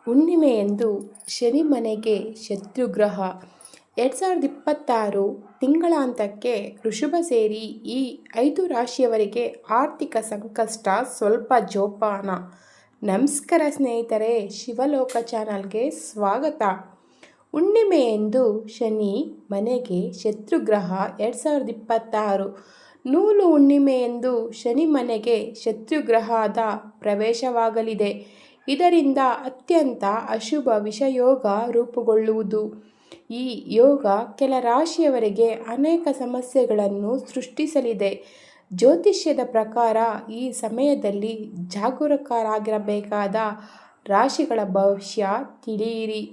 ಹುಣ್ಣಿಮೆಯಂದು ಶನಿ ಮನೆಗೆ ಶತ್ರುಗ್ರಹ 2026 ತಿಂಗಳಾಂತ್ಯಕ್ಕೆ ವೃಷಭ ಸೇರಿ ಈ 5 ರಾಶಿಯವರಿಗೆ ಆರ್ಥಿಕ ಸಂಕಷ್ಟ ಸ್ವಲ್ಪ ಜೋಪಾನ. ನಮಸ್ಕಾರ ಸ್ನೇಹಿತರೆ, ಶಿವಲೋಕ ಚಾನಲ್ಗೆ ಸ್ವಾಗತ. ಹುಣ್ಣಿಮೆಯಂದು ಶನಿ ಮನೆಗೆ ಶತ್ರುಗ್ರಹ 2026 ನೂಲು ಹುಣ್ಣಿಮೆಯಂದು ಶನಿ ಮನೆಗೆ ಶತ್ರುಗ್ರಹದ ಪ್ರವೇಶವಾಗಲಿದೆ. ಇದರಿಂದ ಅತ್ಯಂತ ಅಶುಭ ವಿಷಯೋಗ ರೂಪುಗೊಳ್ಳುವುದು. ಈ ಯೋಗ ಕೆಲ ರಾಶಿಯವರಿಗೆ ಅನೇಕ ಸಮಸ್ಯೆಗಳನ್ನು ಸೃಷ್ಟಿಸಲಿದೆ. ಜ್ಯೋತಿಷ್ಯದ ಪ್ರಕಾರ ಈ ಸಮಯದಲ್ಲಿ ಜಾಗರೂಕರಾಗಿರಬೇಕಾದ ರಾಶಿಗಳ ಭವಿಷ್ಯ ತಿಳಿಯಿರಿ.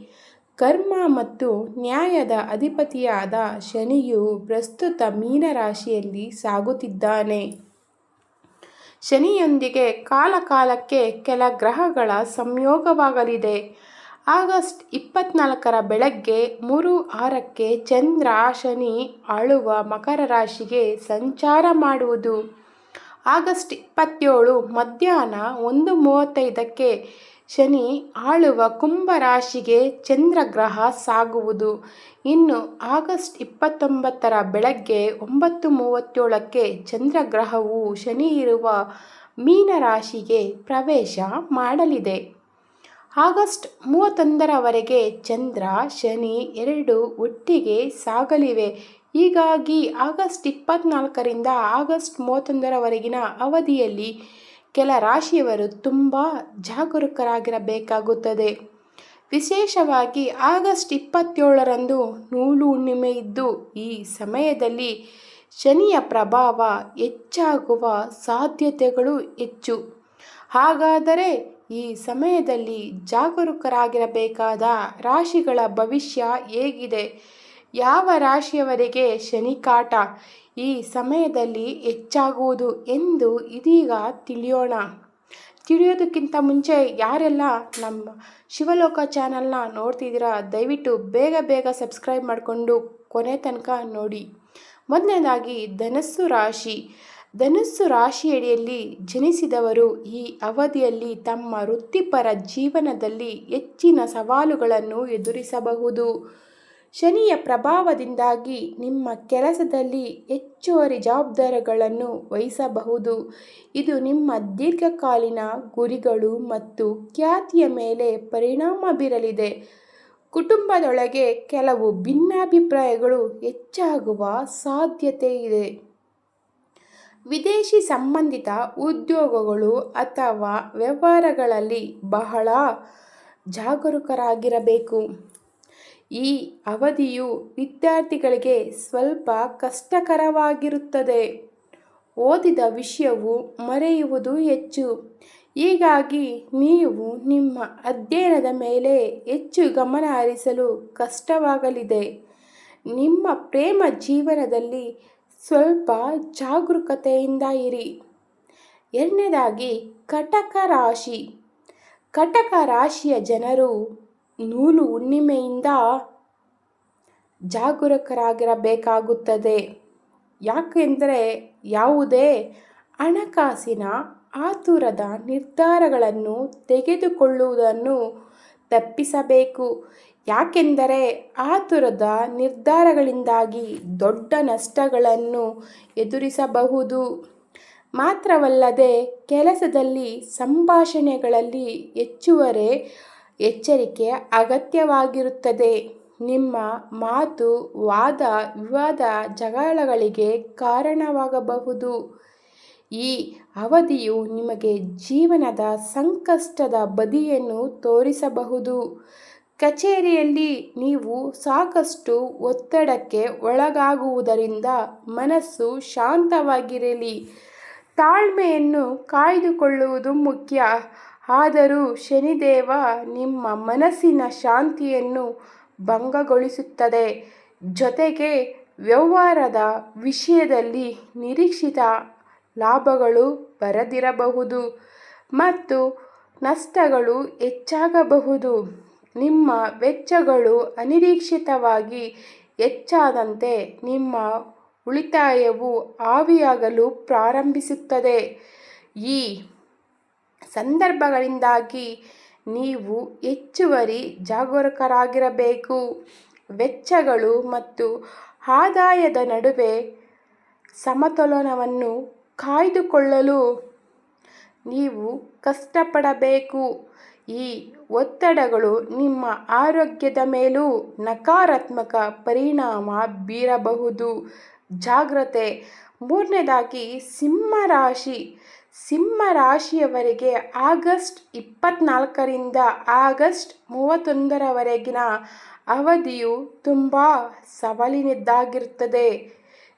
ಕರ್ಮ ಮತ್ತು ನ್ಯಾಯದ ಅಧಿಪತಿಯಾದ ಶನಿಯು ಪ್ರಸ್ತುತ ಮೀನ ರಾಶಿಯಲ್ಲಿ ಸಾಗುತ್ತಿದ್ದಾನೆ. ಶನಿಯೊಂದಿಗೆ ಕಾಲಕಾಲಕ್ಕೆ ಕೆಲ ಗ್ರಹಗಳ ಸಂಯೋಗವಾಗಲಿದೆ. ಆಗಸ್ಟ್ 24 ಬೆಳಗ್ಗೆ 3:06ಕ್ಕೆ ಚಂದ್ರ ಶನಿ ಆಳುವ ಮಕರ ರಾಶಿಗೆ ಸಂಚಾರ ಮಾಡುವುದು. ಆಗಸ್ಟ್ 27 ಮಧ್ಯಾಹ್ನ 1:35ಕ್ಕೆ ಶನಿ ಆಳುವ ಕುಂಭ ರಾಶಿಗೆ ಚಂದ್ರಗ್ರಹ ಸಾಗುವುದು. ಇನ್ನು ಆಗಸ್ಟ್ 29 ಬೆಳಗ್ಗೆ 9:37ಕ್ಕೆ ಚಂದ್ರಗ್ರಹವು ಶನಿ ಇರುವ ಮೀನ ರಾಶಿಗೆ ಪ್ರವೇಶ ಮಾಡಲಿದೆ. ಆಗಸ್ಟ್ 31ರವರೆಗೆ ಚಂದ್ರ ಶನಿ ಎರಡೂ ಒಟ್ಟಿಗೆ ಸಾಗಲಿವೆ. ಹೀಗಾಗಿ ಆಗಸ್ಟ್ 24ರಿಂದ ಆಗಸ್ಟ್ 31ರವರೆಗಿನ ಅವಧಿಯಲ್ಲಿ ಕೆಲ ರಾಶಿಯವರು ತುಂಬ ಜಾಗರೂಕರಾಗಿರಬೇಕಾಗುತ್ತದೆ. ವಿಶೇಷವಾಗಿ ಆಗಸ್ಟ್ 27ರಂದು ನೂಲು ಹುಣ್ಣಿಮೆ ಇದ್ದು, ಈ ಸಮಯದಲ್ಲಿ ಶನಿಯ ಪ್ರಭಾವ ಹೆಚ್ಚಾಗುವ ಸಾಧ್ಯತೆಗಳು ಹೆಚ್ಚು. ಹಾಗಾದರೆ ಈ ಸಮಯದಲ್ಲಿ ಜಾಗರೂಕರಾಗಿರಬೇಕಾದ ರಾಶಿಗಳ ಭವಿಷ್ಯ ಹೇಗಿದೆ? ಯಾವ ರಾಶಿಯವರಿಗೆ ಶನಿ ಕಾಟ ಈ ಸಮಯದಲ್ಲಿ ಹೆಚ್ಚಾಗುವುದು ಎಂದು ಇದೀಗ ತಿಳಿಯೋಣ. ತಿಳಿಯೋದಕ್ಕಿಂತ ಮುಂಚೆ ಯಾರೆಲ್ಲ ನಮ್ಮ ಶಿವಲೋಕ ಚಾನಲ್ನ ನೋಡ್ತಿದ್ದೀರಾ, ದಯವಿಟ್ಟು ಬೇಗ ಸಬ್ಸ್ಕ್ರೈಬ್ ಮಾಡಿಕೊಂಡು ಕೊನೆ ತನಕ ನೋಡಿ. ಮೊದಲನೇದಾಗಿ ಧನಸ್ಸು ರಾಶಿ. ಧನಸ್ಸು ರಾಶಿಯಡಿಯಲ್ಲಿ ಜನಿಸಿದವರು ಈ ಅವಧಿಯಲ್ಲಿ ತಮ್ಮ ವೃತ್ತಿಪರ ಜೀವನದಲ್ಲಿ ಹೆಚ್ಚಿನ ಸವಾಲುಗಳನ್ನು ಎದುರಿಸಬಹುದು. ಶನಿಯ ಪ್ರಭಾವದಿಂದಾಗಿ ನಿಮ್ಮ ಕೆಲಸದಲ್ಲಿ ಹೆಚ್ಚುವರಿ ಜವಾಬ್ದಾರಿಗಳನ್ನು ವಹಿಸಬಹುದು. ಇದು ನಿಮ್ಮ ದೀರ್ಘಕಾಲೀನ ಗುರಿಗಳು ಮತ್ತು ಖ್ಯಾತಿಯ ಮೇಲೆ ಪರಿಣಾಮ ಬೀರಲಿದೆ. ಕುಟುಂಬದೊಳಗೆ ಕೆಲವು ಭಿನ್ನಾಭಿಪ್ರಾಯಗಳು ಹೆಚ್ಚಾಗುವ ಸಾಧ್ಯತೆ ಇದೆ. ವಿದೇಶಿ ಸಂಬಂಧಿತ ಉದ್ಯೋಗಗಳು ಅಥವಾ ವ್ಯವಹಾರಗಳಲ್ಲಿ ಬಹಳ ಜಾಗರೂಕರಾಗಿರಬೇಕು. ಈ ಅವಧಿಯು ವಿದ್ಯಾರ್ಥಿಗಳಿಗೆ ಸ್ವಲ್ಪ ಕಷ್ಟಕರವಾಗಿರುತ್ತದೆ. ಓದಿದ ವಿಷಯವು ಮರೆಯುವುದು ಹೆಚ್ಚು. ಹೀಗಾಗಿ ನೀವು ನಿಮ್ಮ ಅಧ್ಯಯನದ ಮೇಲೆ ಹೆಚ್ಚು ಗಮನ ಹರಿಸಲು ಕಷ್ಟವಾಗಲಿದೆ. ನಿಮ್ಮ ಪ್ರೇಮ ಜೀವನದಲ್ಲಿ ಸ್ವಲ್ಪ ಜಾಗರೂಕತೆಯಿಂದ ಇರಿ. ಎರಡನೇದಾಗಿ ಕಟಕ ರಾಶಿ. ಕಟಕ ರಾಶಿಯ ಜನರು ನೂಲು ಹುಣ್ಣಿಮೆಯಿಂದ ಜಾಗರೂಕರಾಗಿರಬೇಕಾಗುತ್ತದೆ. ಯಾಕೆಂದರೆ ಯಾವುದೇ ಹಣಕಾಸಿನ ಆತುರದ ನಿರ್ಧಾರಗಳನ್ನು ತೆಗೆದುಕೊಳ್ಳುವುದನ್ನು ತಪ್ಪಿಸಬೇಕು. ಯಾಕೆಂದರೆ ಆತುರದ ನಿರ್ಧಾರಗಳಿಂದಾಗಿ ದೊಡ್ಡ ನಷ್ಟಗಳನ್ನು ಎದುರಿಸಬಹುದು. ಮಾತ್ರವಲ್ಲದೆ ಕೆಲಸದಲ್ಲಿ ಸಂಭಾಷಣೆಗಳಲ್ಲಿ ಹೆಚ್ಚುವರಿ ಎಚ್ಚರಿಕೆ ಅಗತ್ಯವಾಗಿರುತ್ತದೆ. ನಿಮ್ಮ ಮಾತು ವಾದ ವಿವಾದ ಜಗಳಗಳಿಗೆ ಕಾರಣವಾಗಬಹುದು. ಈ ಅವಧಿಯು ನಿಮಗೆ ಜೀವನದ ಸಂಕಷ್ಟದ ಬದಿಯನ್ನು ತೋರಿಸಬಹುದು. ಕಚೇರಿಯಲ್ಲಿ ನೀವು ಸಾಕಷ್ಟು ಒತ್ತಡಕ್ಕೆ ಒಳಗಾಗುವುದರಿಂದ ಮನಸ್ಸು ಶಾಂತವಾಗಿರಲಿ. ತಾಳ್ಮೆಯನ್ನು ಕಾಯ್ದುಕೊಳ್ಳುವುದು ಮುಖ್ಯ. ಆದರೂ ಶನಿದೇವ ನಿಮ್ಮ ಮನಸ್ಸಿನ ಶಾಂತಿಯನ್ನು ಭಂಗಗೊಳಿಸುತ್ತದೆ. ಜೊತೆಗೆ ವ್ಯವಹಾರದ ವಿಷಯದಲ್ಲಿ ನಿರೀಕ್ಷಿತ ಲಾಭಗಳು ಬರದಿರಬಹುದು ಮತ್ತು ನಷ್ಟಗಳು ಹೆಚ್ಚಾಗಬಹುದು. ನಿಮ್ಮ ವೆಚ್ಚಗಳು ಅನಿರೀಕ್ಷಿತವಾಗಿ ಹೆಚ್ಚಾದಂತೆ ನಿಮ್ಮ ಉಳಿತಾಯವು ಆವಿಯಾಗಲು ಪ್ರಾರಂಭಿಸುತ್ತದೆ. ಈ ಸಂದರ್ಭಗಳಿಂದಾಗಿ ನೀವು ಹೆಚ್ಚುವರಿ ಜಾಗರೂಕರಾಗಿರಬೇಕು. ವೆಚ್ಚಗಳು ಮತ್ತು ಆದಾಯದ ನಡುವೆ ಸಮತೋಲನವನ್ನು ಕಾಯ್ದುಕೊಳ್ಳಲು ನೀವು ಕಷ್ಟಪಡಬೇಕು. ಈ ಒತ್ತಡಗಳು ನಿಮ್ಮ ಆರೋಗ್ಯದ ಮೇಲೂ ನಕಾರಾತ್ಮಕ ಪರಿಣಾಮ ಬೀರಬಹುದು. ಜಾಗ್ರತೆ. ಮೂರನೇದಾಗಿ ಸಿಂಹರಾಶಿ. ಸಿಂಹರಾಶಿಯವರಿಗೆ ಆಗಸ್ಟ್ 24ರಿಂದ ಆಗಸ್ಟ್ 31ರವರೆಗಿನ ಅವಧಿಯು ತುಂಬ ಸವಾಲಿನದ್ದಾಗಿರುತ್ತದೆ.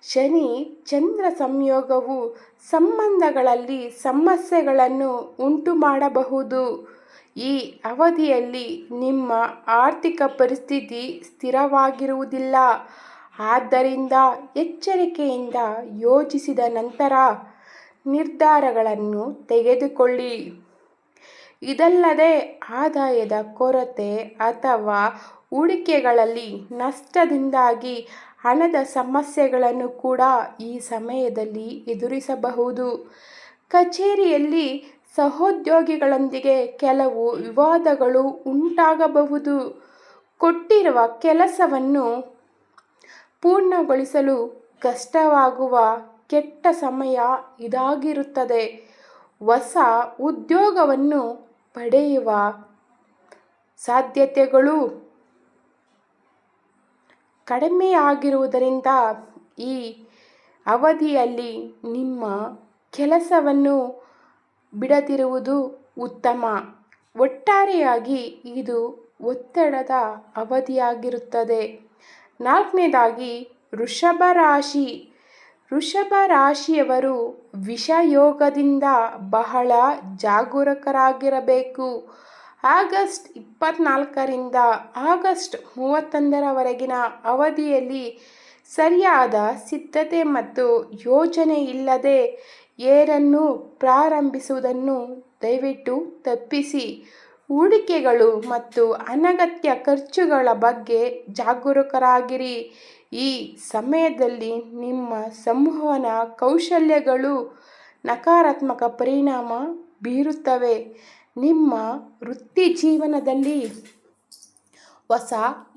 ಶನಿ ಚಂದ್ರ ಸಂಯೋಗವು ಸಂಬಂಧಗಳಲ್ಲಿ ಸಮಸ್ಯೆಗಳನ್ನು ಉಂಟುಮಾಡಬಹುದು. ಈ ಅವಧಿಯಲ್ಲಿ ನಿಮ್ಮ ಆರ್ಥಿಕ ಪರಿಸ್ಥಿತಿ ಸ್ಥಿರವಾಗಿರುವುದಿಲ್ಲ. ಆದ್ದರಿಂದ ಎಚ್ಚರಿಕೆಯಿಂದ ಯೋಚಿಸಿದ ನಂತರ ನಿರ್ಧಾರಗಳನ್ನು ತೆಗೆದುಕೊಳ್ಳಿ. ಇದಲ್ಲದೆ ಆದಾಯದ ಕೊರತೆ ಅಥವಾ ಹೂಡಿಕೆಗಳಲ್ಲಿ ನಷ್ಟದಿಂದಾಗಿ ಹಣದ ಸಮಸ್ಯೆಗಳನ್ನು ಕೂಡ ಈ ಸಮಯದಲ್ಲಿ ಎದುರಿಸಬಹುದು. ಕಚೇರಿಯಲ್ಲಿ ಸಹೋದ್ಯೋಗಿಗಳೊಂದಿಗೆ ಕೆಲವು ವಿವಾದಗಳು ಉಂಟಾಗಬಹುದು. ಕೊಟ್ಟಿರುವ ಕೆಲಸವನ್ನು ಪೂರ್ಣಗೊಳಿಸಲು ಕಷ್ಟವಾಗುವ ಕೆಟ್ಟ ಸಮಯ ಇದಾಗಿರುತ್ತದೆ. ಹೊಸ ಉದ್ಯೋಗವನ್ನು ಪಡೆಯುವ ಸಾಧ್ಯತೆಗಳು ಕಡಿಮೆಯಾಗಿರುವುದರಿಂದ ಈ ಅವಧಿಯಲ್ಲಿ ನಿಮ್ಮ ಕೆಲಸವನ್ನು ಬಿಡದಿರುವುದು ಉತ್ತಮ. ಒಟ್ಟಾರೆಯಾಗಿ ಇದು ಒತ್ತಡದ ಅವಧಿಯಾಗಿರುತ್ತದೆ. ನಾಲ್ಕನೇದಾಗಿ ವೃಷಭ ರಾಶಿ. ವೃಷಭ ರಾಶಿಯವರು ವಿಷಯೋಗದಿಂದ ಬಹಳ ಜಾಗರೂಕರಾಗಿರಬೇಕು. ಆಗಸ್ಟ್ 24ರಿಂದ ಆಗಸ್ಟ್ 31ರವರೆಗಿನ ಅವಧಿಯಲ್ಲಿ ಸರಿಯಾದ ಸಿದ್ಧತೆ ಮತ್ತು ಯೋಜನೆ ಇಲ್ಲದೆ ಏನನ್ನೂ ಪ್ರಾರಂಭಿಸುವುದನ್ನು ದಯವಿಟ್ಟು ತಪ್ಪಿಸಿ. ಹೂಡಿಕೆಗಳು ಮತ್ತು ಅನಗತ್ಯ ಖರ್ಚುಗಳ ಬಗ್ಗೆ ಜಾಗರೂಕರಾಗಿರಿ. ಈ ಸಮಯದಲ್ಲಿ ನಿಮ್ಮ ಸಂವಹನ ಕೌಶಲ್ಯಗಳು ನಕಾರಾತ್ಮಕ ಪರಿಣಾಮ ಬೀರುತ್ತವೆ. ನಿಮ್ಮ ವೃತ್ತಿಜೀವನದಲ್ಲಿ ಹೊಸ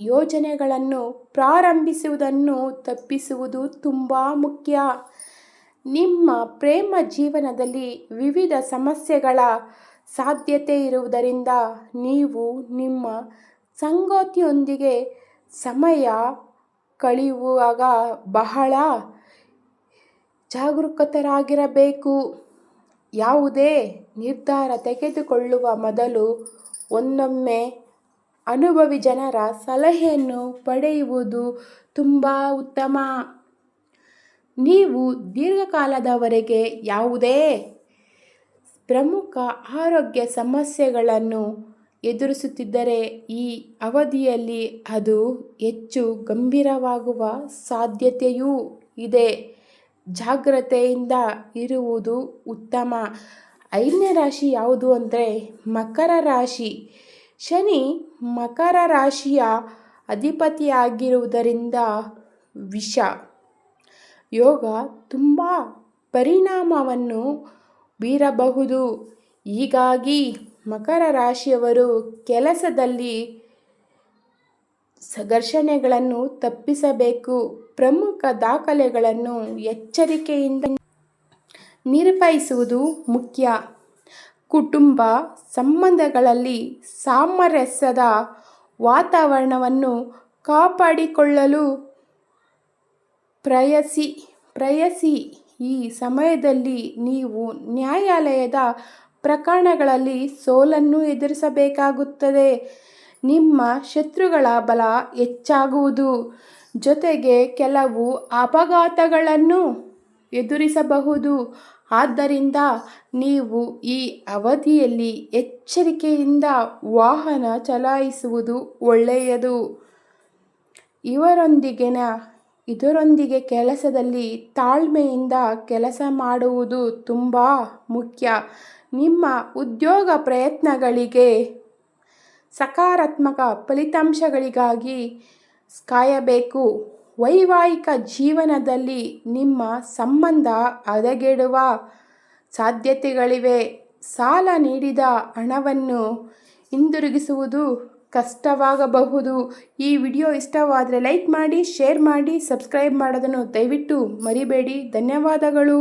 ಯೋಜನೆಗಳನ್ನು ಪ್ರಾರಂಭಿಸುವುದನ್ನು ತಪ್ಪಿಸುವುದು ತುಂಬ ಮುಖ್ಯ. ನಿಮ್ಮ ಪ್ರೇಮ ಜೀವನದಲ್ಲಿ ವಿವಿಧ ಸಮಸ್ಯೆಗಳ ಸಾಧ್ಯತೆ ಇರುವುದರಿಂದ ನೀವು ನಿಮ್ಮ ಸಂಗಾತಿಯೊಂದಿಗೆ ಸಮಯ ಕಳೆಯುವಾಗ ಬಹಳ ಜಾಗರೂಕರಾಗಿರಬೇಕು. ಯಾವುದೇ ನಿರ್ಧಾರ ತೆಗೆದುಕೊಳ್ಳುವ ಮೊದಲು ಒಮ್ಮೆ ಅನುಭವಿ ಜನರ ಸಲಹೆಯನ್ನು ಪಡೆಯುವುದು ತುಂಬ ಉತ್ತಮ. ನೀವು ದೀರ್ಘಕಾಲದವರೆಗೆ ಯಾವುದೇ ಪ್ರಮುಖ ಆರೋಗ್ಯ ಸಮಸ್ಯೆಗಳನ್ನು ಎದುರಿಸುತ್ತಿದ್ದರೆ ಈ ಅವಧಿಯಲ್ಲಿ ಅದು ಹೆಚ್ಚು ಗಂಭೀರವಾಗುವ ಸಾಧ್ಯತೆಯೂ ಇದೆ. ಜಾಗ್ರತೆಯಿಂದ ಇರುವುದು ಉತ್ತಮ. 5ನೇ ರಾಶಿ ಯಾವುದು ಅಂದರೆ ಮಕರ ರಾಶಿ. ಶನಿ ಮಕರ ರಾಶಿಯ ಅಧಿಪತಿಯಾಗಿರುವುದರಿಂದ ವಿಷ ಯೋಗ ತುಂಬ ಪರಿಣಾಮವನ್ನು ಬೀರಬಹುದು. ಹೀಗಾಗಿ ಮಕರ ರಾಶಿಯವರು ಕೆಲಸದಲ್ಲಿ ಘರ್ಷಣೆಗಳನ್ನು ತಪ್ಪಿಸಬೇಕು. ಪ್ರಮುಖ ದಾಖಲೆಗಳನ್ನು ಎಚ್ಚರಿಕೆಯಿಂದ ನಿರ್ವಹಿಸುವುದು ಮುಖ್ಯ. ಕುಟುಂಬ ಸಂಬಂಧಗಳಲ್ಲಿ ಸಾಮರಸ್ಯದ ವಾತಾವರಣವನ್ನು ಕಾಪಾಡಿಕೊಳ್ಳಲು ಪ್ರಯತ್ನಿಸಿ. ಈ ಸಮಯದಲ್ಲಿ ನೀವು ನ್ಯಾಯಾಲಯದ ಪ್ರಕರಣಗಳಲ್ಲಿ ಸೋಲನ್ನು ಎದುರಿಸಬೇಕಾಗುತ್ತದೆ. ನಿಮ್ಮ ಶತ್ರುಗಳ ಬಲ ಹೆಚ್ಚಾಗುವುದು ಜೊತೆಗೆ ಕೆಲವು ಅಪಘಾತಗಳನ್ನು ಎದುರಿಸಬಹುದು. ಆದ್ದರಿಂದ ನೀವು ಈ ಅವಧಿಯಲ್ಲಿ ಎಚ್ಚರಿಕೆಯಿಂದ ವಾಹನ ಚಲಾಯಿಸುವುದು ಒಳ್ಳೆಯದು. ಇದರೊಂದಿಗೆ ಕೆಲಸದಲ್ಲಿ ತಾಳ್ಮೆಯಿಂದ ಕೆಲಸ ಮಾಡುವುದು ತುಂಬ ಮುಖ್ಯ. ನಿಮ್ಮ ಉದ್ಯೋಗ ಪ್ರಯತ್ನಗಳಿಗೆ ಸಕಾರಾತ್ಮಕ ಫಲಿತಾಂಶಗಳಿಗಾಗಿ ಕಾಯಬೇಕು. ವೈವಾಹಿಕ ಜೀವನದಲ್ಲಿ ನಿಮ್ಮ ಸಂಬಂಧ ಹದಗೆಡುವ ಸಾಧ್ಯತೆಗಳಿವೆ. ಸಾಲ ನೀಡಿದ ಹಣವನ್ನು ಹಿಂದಿರುಗಿಸುವುದು ಕಷ್ಟವಾಗಬಹುದು. ಈ ವಿಡಿಯೋ ಇಷ್ಟವಾದರೆ ಲೈಕ್ ಮಾಡಿ, ಶೇರ್ ಮಾಡಿ, ಸಬ್ಸ್ಕ್ರೈಬ್ ಮಾಡೋದನ್ನು ದಯವಿಟ್ಟು ಮರಿಬೇಡಿ. ಧನ್ಯವಾದಗಳು.